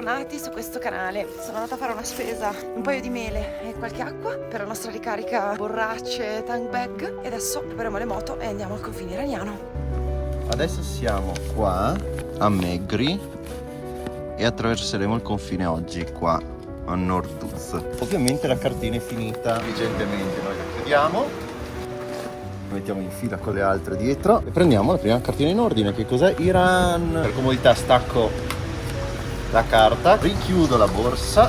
bentornati su questo canale. Sono andata a fare una spesa, un paio di mele e qualche acqua per la nostra ricarica borracce tank bag e adesso prepariamo le moto e andiamo al confine iraniano. Adesso siamo qua a Megri e attraverseremo il confine oggi qua a Nord-Uz. Ovviamente la cartina è finita vigentemente, noi la chiudiamo, mettiamo in fila con le altre dietro e prendiamo la prima cartina in ordine, che cos'è? Iran. Per comodità stacco la carta, richiudo la borsa,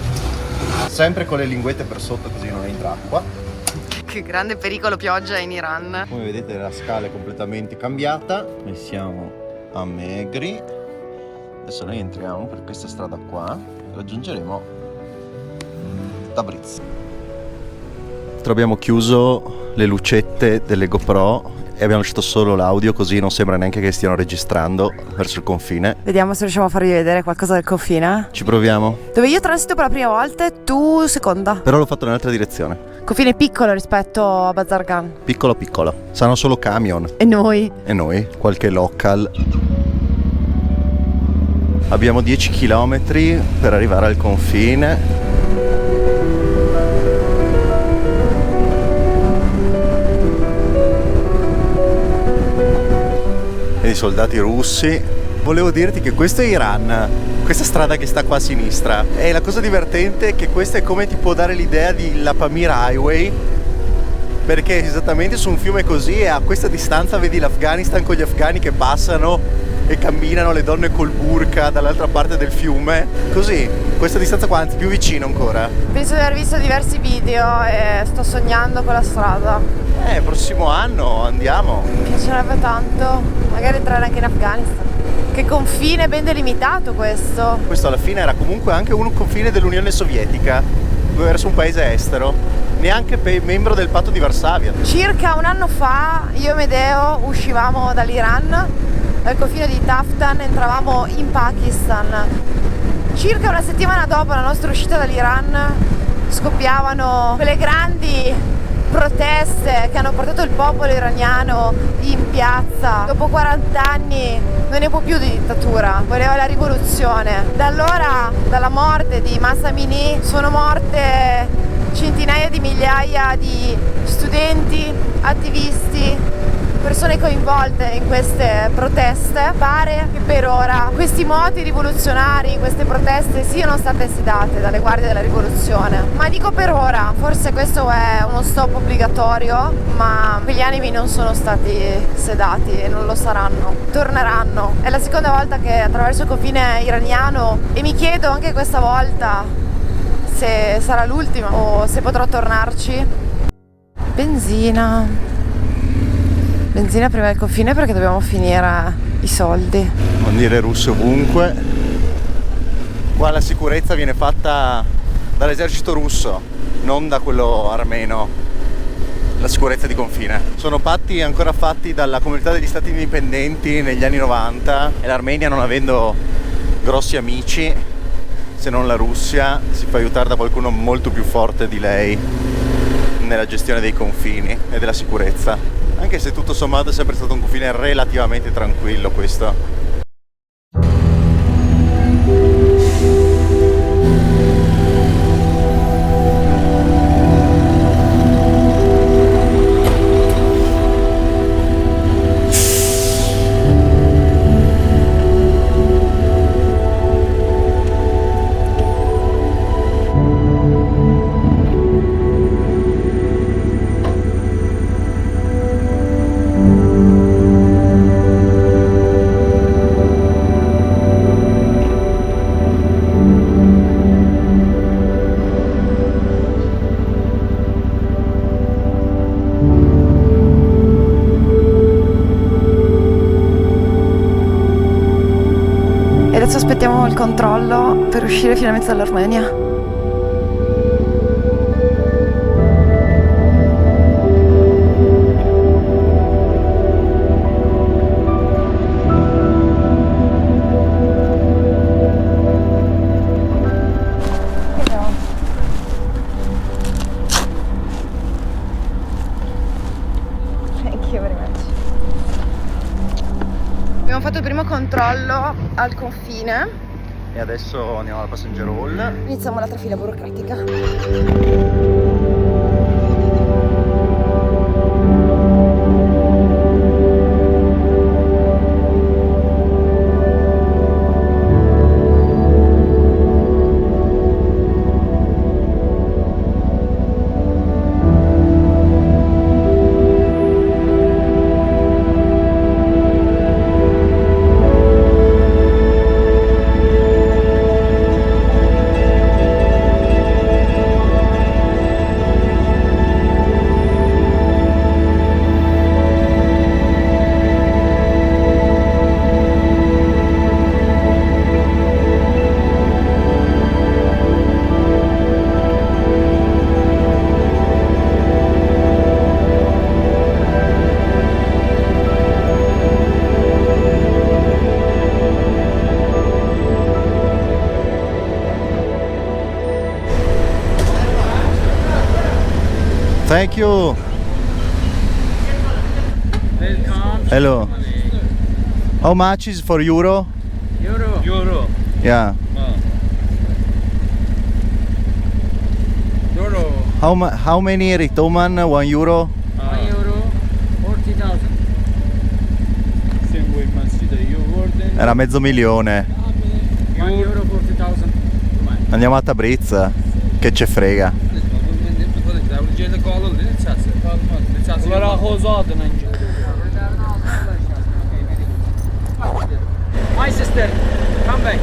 sempre con le linguette per sotto così non entra acqua. Che grande pericolo pioggia in Iran. Come vedete la scala è completamente cambiata. Noi siamo a Megri. Adesso noi entriamo per questa strada qua e raggiungeremo Tabriz. Abbiamo chiuso le lucette delle GoPro e abbiamo lasciato solo l'audio, così non sembra neanche che stiano registrando verso il confine. Vediamo se riusciamo a farvi vedere qualcosa del confine. Ci proviamo. Dove io transito per la prima volta e tu seconda. Però l'ho fatto nell'altra direzione. Confine piccolo rispetto a Bazargan. Piccolo piccolo. Saranno solo camion. E noi? E noi? Qualche local. Abbiamo 10 km per arrivare al confine. E i soldati russi. Volevo dirti che questo è Iran. Questa strada che sta qua a sinistra. E la cosa divertente è che questa è come ti può dare l'idea di la Pamir Highway, perché esattamente su un fiume così e a questa distanza vedi l'Afghanistan con gli afghani che passano e camminano, le donne col burqa dall'altra parte del fiume. Così, questa distanza qua, anzi più vicino ancora. Penso di aver visto diversi video e sto sognando con la strada. Prossimo anno andiamo. Mi piacerebbe tanto, magari entrare anche in Afghanistan. Che confine ben delimitato questo. Questo alla fine era comunque anche un confine dell'Unione Sovietica, verso un paese estero, neanche membro del patto di Varsavia. Circa un anno fa io e Medeo uscivamo dall'Iran, dal confine di Taftan, entravamo in Pakistan. Circa una settimana dopo la nostra uscita dall'Iran scoppiavano quelle grandi proteste che hanno portato il popolo iraniano in piazza. Dopo 40 anni non ne può più di dittatura, voleva la rivoluzione. Da allora, dalla morte di Mahsa Amini, sono morte centinaia di migliaia di studenti, attivisti, persone coinvolte in queste proteste. Pare che per ora questi moti rivoluzionari, queste proteste siano state sedate dalle guardie della rivoluzione. Ma dico per ora, forse questo è uno stop obbligatorio, ma quegli animi non sono stati sedati e non lo saranno. Torneranno. È la seconda volta che attraverso il confine iraniano e mi chiedo anche questa volta se sarà l'ultima o se potrò tornarci. Benzina prima del confine perché dobbiamo finire i soldi. Bandiere russe ovunque. Qua la sicurezza viene fatta dall'esercito russo, non da quello armeno. La sicurezza di confine. Sono patti ancora fatti dalla comunità degli stati indipendenti negli anni 90 e l'Armenia, non avendo grossi amici se non la Russia, si fa aiutare da qualcuno molto più forte di lei nella gestione dei confini e della sicurezza. Anche se tutto sommato è sempre stato un confine relativamente tranquillo questo. Adesso aspettiamo il controllo per uscire finalmente dall'Armenia. Abbiamo fatto il primo controllo al confine E adesso andiamo alla passenger hall. Iniziamo la trafila burocratica. Thank you. Welcome. Hello. How much is for euro? Euro. Yeah. Euro. How many ritoman? 1 euro? Euro. 40,000. Sen voi masjid euro. Era mezzo milione. Euro 40,000. Andiamo a Tabriz. Che ce frega. My sister, come back.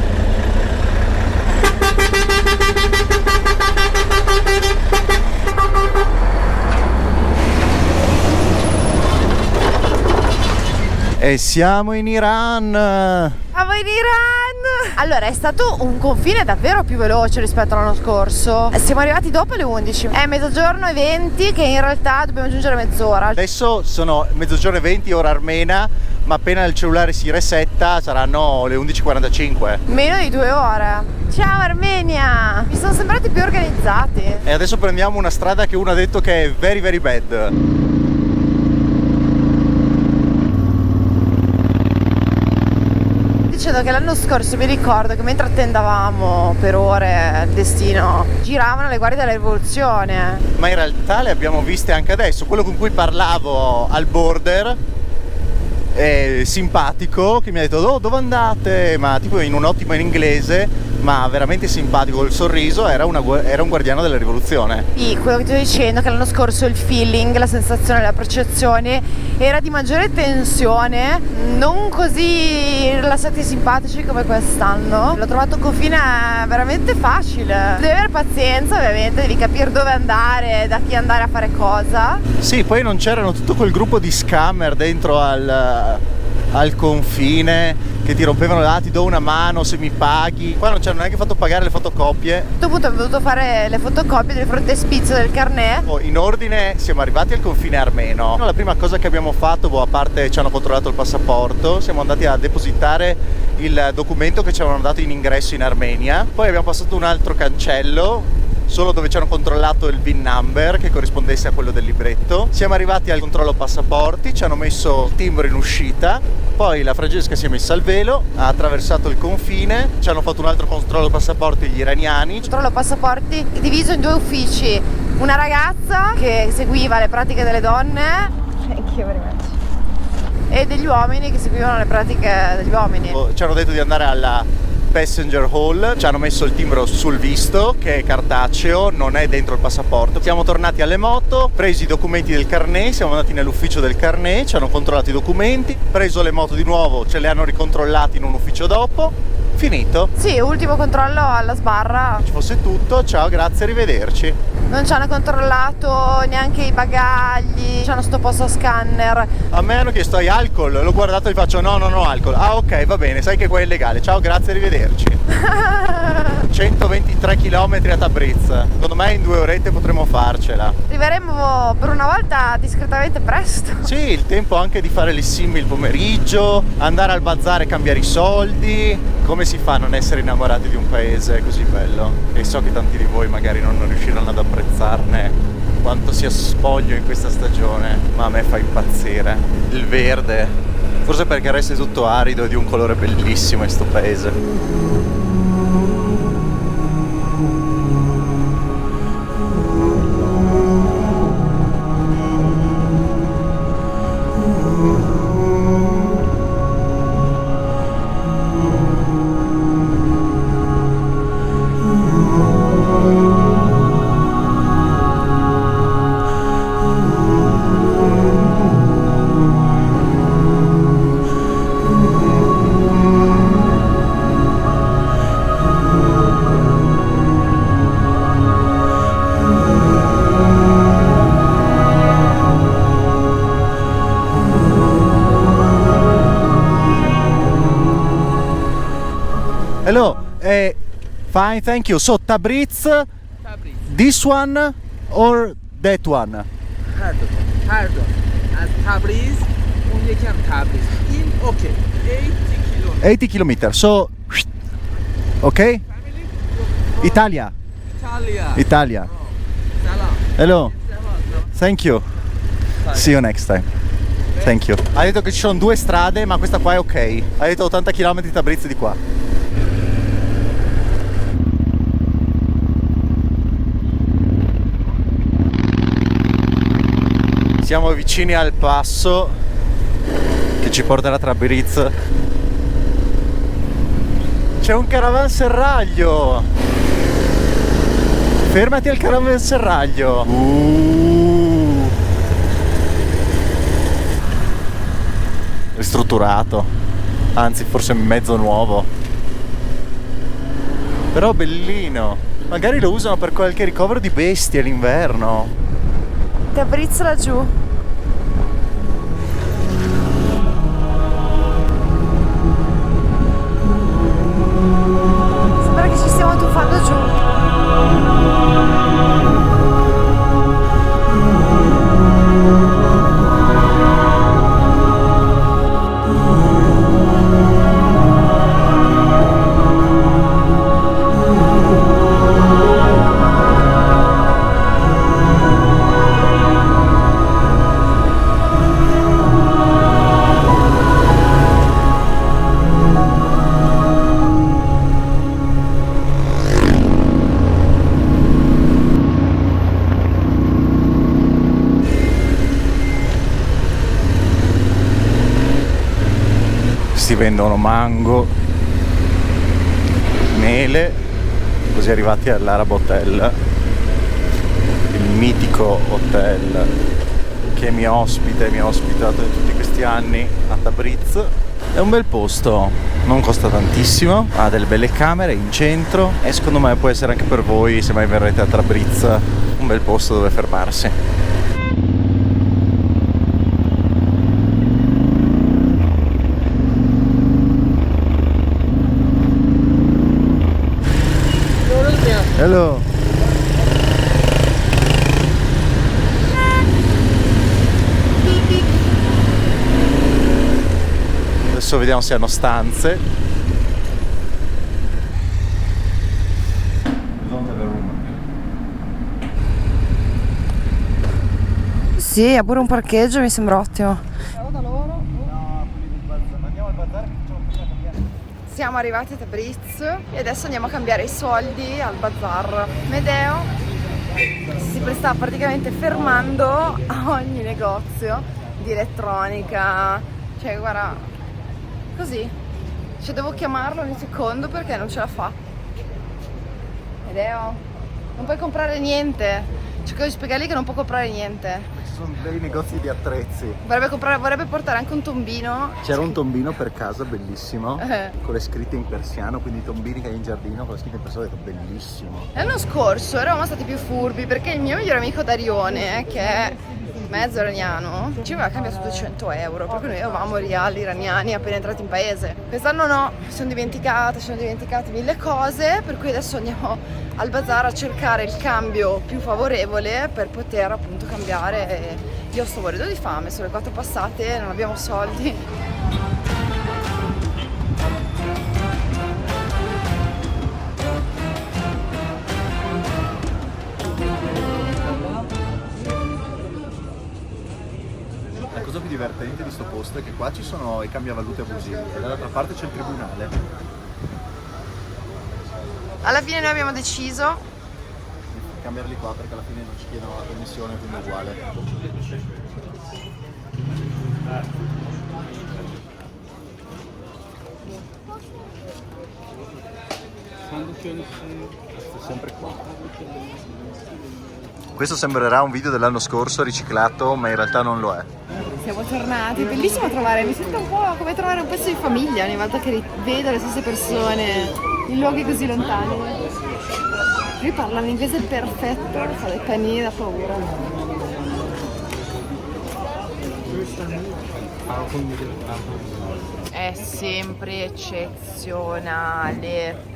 E siamo in Iran. Siamo in Iran! Allora, è stato un confine davvero più veloce rispetto all'anno scorso. Siamo arrivati dopo le 11. È mezzogiorno e 20 che in realtà dobbiamo aggiungere mezz'ora. Adesso sono mezzogiorno e 20 ora armena, ma appena il cellulare si resetta saranno le 11:45. Meno di 2 ore. Ciao Armenia! Mi sono sembrati più organizzati. E adesso prendiamo una strada che uno ha detto che è very very bad. Dicendo che l'anno scorso mi ricordo che mentre attendavamo per ore il destino giravano le guardie della rivoluzione. Ma in realtà le abbiamo viste anche adesso. Quello con cui parlavo al border è simpatico, che mi ha detto "Oh, dove andate?", ma tipo in un ottimo in inglese, ma veramente simpatico, col sorriso. Era un guardiano della rivoluzione. Sì, quello che ti sto dicendo è che l'anno scorso il feeling, la sensazione, la percezione era di maggiore tensione, non così rilassati e simpatici come quest'anno. L'ho trovato un confine veramente facile. Devi avere pazienza, ovviamente, devi capire dove andare, da chi andare a fare cosa. Sì, poi non c'erano tutto quel gruppo di scammer dentro al confine che ti rompevano ti do una mano se mi paghi. Qua non ci hanno neanche fatto pagare le fotocopie. A questo punto abbiamo dovuto fare le fotocopie del frontespizio del carnet. In ordine siamo arrivati al confine armeno. La prima cosa che abbiamo fatto, a parte ci hanno controllato il passaporto, siamo andati a depositare il documento che ci avevano dato in ingresso in Armenia. Poi abbiamo passato un altro cancello, solo dove ci hanno controllato il VIN number che corrispondesse a quello del libretto. Siamo arrivati al controllo passaporti, ci hanno messo il timbro in uscita, poi la Francesca si è messa al velo, ha attraversato il confine, ci hanno fatto un altro controllo passaporti gli iraniani. Il controllo passaporti è diviso in 2 uffici, una ragazza che seguiva le pratiche delle donne e degli uomini che seguivano le pratiche degli uomini. Ci hanno detto di andare alla passenger hall, ci hanno messo il timbro sul visto che è cartaceo, non è dentro il passaporto. Siamo tornati alle moto, presi i documenti del carnet, siamo andati nell'ufficio del carnet, ci hanno controllato i documenti, preso le moto di nuovo, ce le hanno ricontrollate in un ufficio dopo, finito. Sì, ultimo controllo alla sbarra. Ci fosse tutto, ciao, grazie, arrivederci. Non ci hanno controllato neanche i bagagli, ci hanno sottoposto a scanner. A me hanno chiesto hai alcol, l'ho guardato e gli faccio no, non ho alcol. Ah ok, va bene, sai che qua è illegale, ciao, grazie, arrivederci. 123 km a Tabriz, secondo me in 2 orette potremo farcela. Arriveremo per una volta discretamente presto. Sì, il tempo anche di fare le sim il pomeriggio, andare al bazar e cambiare i soldi. Come si fa a non essere innamorati di un paese così bello? E so che tanti di voi magari non riusciranno ad apprezzarne quanto sia spoglio in questa stagione, ma a me fa impazzire. Il verde, forse perché resta tutto arido e di un colore bellissimo in sto paese. Hello, fine, thank you. So Tabriz, Tabriz. this one or that one? هر دو از تبریز اون یکم تبریز این اوکی 80 کیلومتر 80 km. So, okay? Italia, ایتالیا Italia. سلام Hello, thank you. See you next time. Thank you. Ha detto che ci sono due strade, ma questa qua è ok. Ha detto 80 km di Tabriz di qua. Siamo vicini al passo che ci porterà a Tabriz. C'è un caravanserraglio. Fermati al caravanserraglio. Ristrutturato, anzi forse mezzo nuovo. Però bellino. Magari lo usano per qualche ricovero di bestie l'inverno. Tabriz laggiù. Sembra che ci stiamo tuffando giù. Si vendono mango, mele, così arrivati all'Arab Hotel, il mitico hotel che mi ha ospitato in tutti questi anni a Tabriz. È un bel posto, non costa tantissimo, ha delle belle camere in centro e secondo me può essere anche per voi, se mai verrete a Tabriz, un bel posto dove fermarsi. Hello. Adesso vediamo se hanno stanze. Sì, ha pure un parcheggio, mi sembra ottimo. Siamo arrivati a Tabriz e adesso andiamo a cambiare i soldi al bazar. Medeo si sta praticamente fermando a ogni negozio di elettronica. Cioè, guarda, così. Cioè, devo chiamarlo ogni secondo perché non ce la fa. Medeo, non puoi comprare niente. Cerco di spiegargli che non può comprare niente. Ci sono dei negozi di attrezzi. Vorrebbe portare anche un tombino. C'era un tombino per casa bellissimo, con le scritte in persiano, quindi i tombini che hai in giardino con le scritte in persiano, ho detto bellissimo. L'anno scorso eravamo stati più furbi perché il mio migliore amico Darione, che è mezzo iraniano, ci aveva cambiato 200 euro, per cui noi avevamo riali iraniani appena entrati in paese. Quest'anno no, ci sono dimenticate mille cose, per cui adesso andiamo al bazar a cercare il cambio più favorevole per poter appunto cambiare. Io sto morendo di fame, sono le 4 passate, non abbiamo soldi. La cosa più divertente di sto posto è che qua ci sono i cambiavalute abusivi e dall'altra parte c'è il tribunale. Alla fine noi abbiamo deciso Cambiarli qua perché alla fine non ci chiedono la permissione, quindi è uguale. Sempre qua. Questo sembrerà un video dell'anno scorso riciclato, ma in realtà non lo è. Siamo tornati, è bellissimo trovare, mi sento un po' come trovare un pezzo di famiglia ogni volta che vedo le stesse persone in luoghi così lontani. Lui parla un inglese perfetto, fa dei panini da paura. È sempre eccezionale.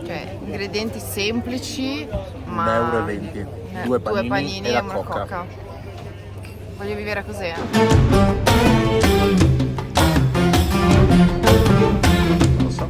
Cioè, ingredienti semplici, ma 1,20 €. Due panini e la una coca. coca. Voglio vivere così. Non lo so.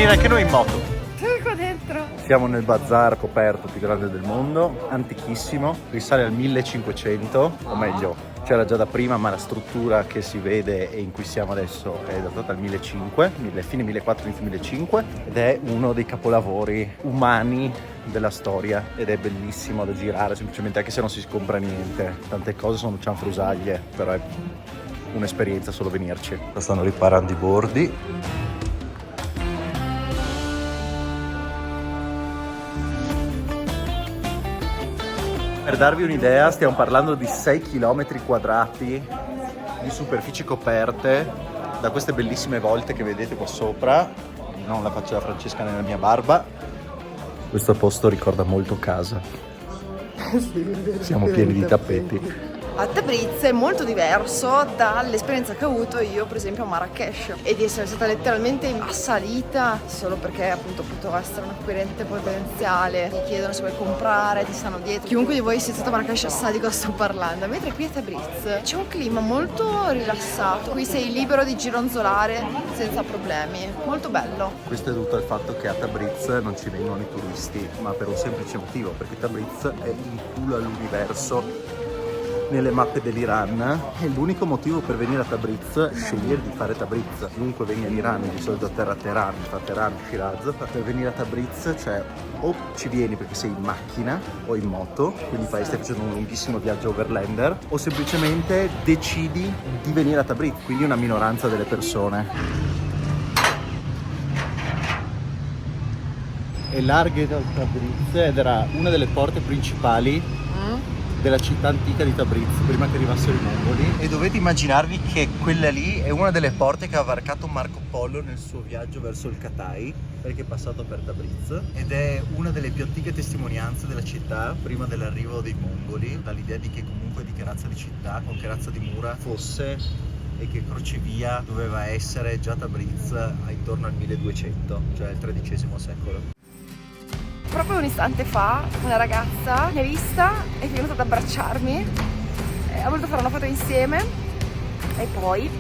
Anche noi in moto. Qua dentro. Siamo nel bazar coperto più grande del mondo, antichissimo, risale al 1500, o meglio, c'era già da prima, ma la struttura che si vede e in cui siamo adesso è datata al 1500, fine 1400, inizio 1500, ed è uno dei capolavori umani della storia ed è bellissimo da girare, semplicemente anche se non si compra niente. Tante cose sono cianfrusaglie, però è un'esperienza solo venirci. Stanno riparando i bordi. Per darvi un'idea, stiamo parlando di 6 km quadrati di superfici coperte da queste bellissime volte che vedete qua sopra. Non la faccia da Francesca nella mia barba. Questo posto ricorda molto casa. Siamo pieni di tappeti. A Tabriz è molto diverso dall'esperienza che ho avuto io per esempio a Marrakech e di essere stata letteralmente assalita solo perché appunto potevo essere un acquirente potenziale, ti chiedono se vuoi comprare, ti stanno dietro. Chiunque di voi sia stato a Marrakech sa di cosa sto parlando, mentre qui a Tabriz c'è un clima molto rilassato, qui sei libero di gironzolare senza problemi, molto bello. Questo è dovuto al fatto che a Tabriz non ci vengono i turisti, ma per un semplice motivo, perché Tabriz è in culo all'universo nelle mappe dell'Iran e l'unico motivo per venire a Tabriz è scegliere di fare Tabriz. Chiunque venga in Iran, di solito a Teheran, fa Teheran, Shiraz, per venire a Tabriz, cioè o ci vieni perché sei in macchina o in moto, quindi stai facendo un lunghissimo viaggio overlander, o semplicemente decidi di venire a Tabriz, quindi una minoranza delle persone. È larga Tabriz ed era una delle porte principali della città antica di Tabriz prima che arrivassero i mongoli, e dovete immaginarvi che quella lì è una delle porte che ha varcato Marco Polo nel suo viaggio verso il Katai, perché è passato per Tabriz, ed è una delle più antiche testimonianze della città prima dell'arrivo dei mongoli, dall'idea di che comunque di che razza di città, con che razza di mura fosse e che crocevia doveva essere già Tabriz intorno al 1200, cioè il XIII secolo. Proprio un istante fa una ragazza mi ha vista e è venuta ad abbracciarmi, ha voluto fare una foto insieme e poi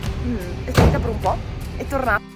è finita per un po', è tornata.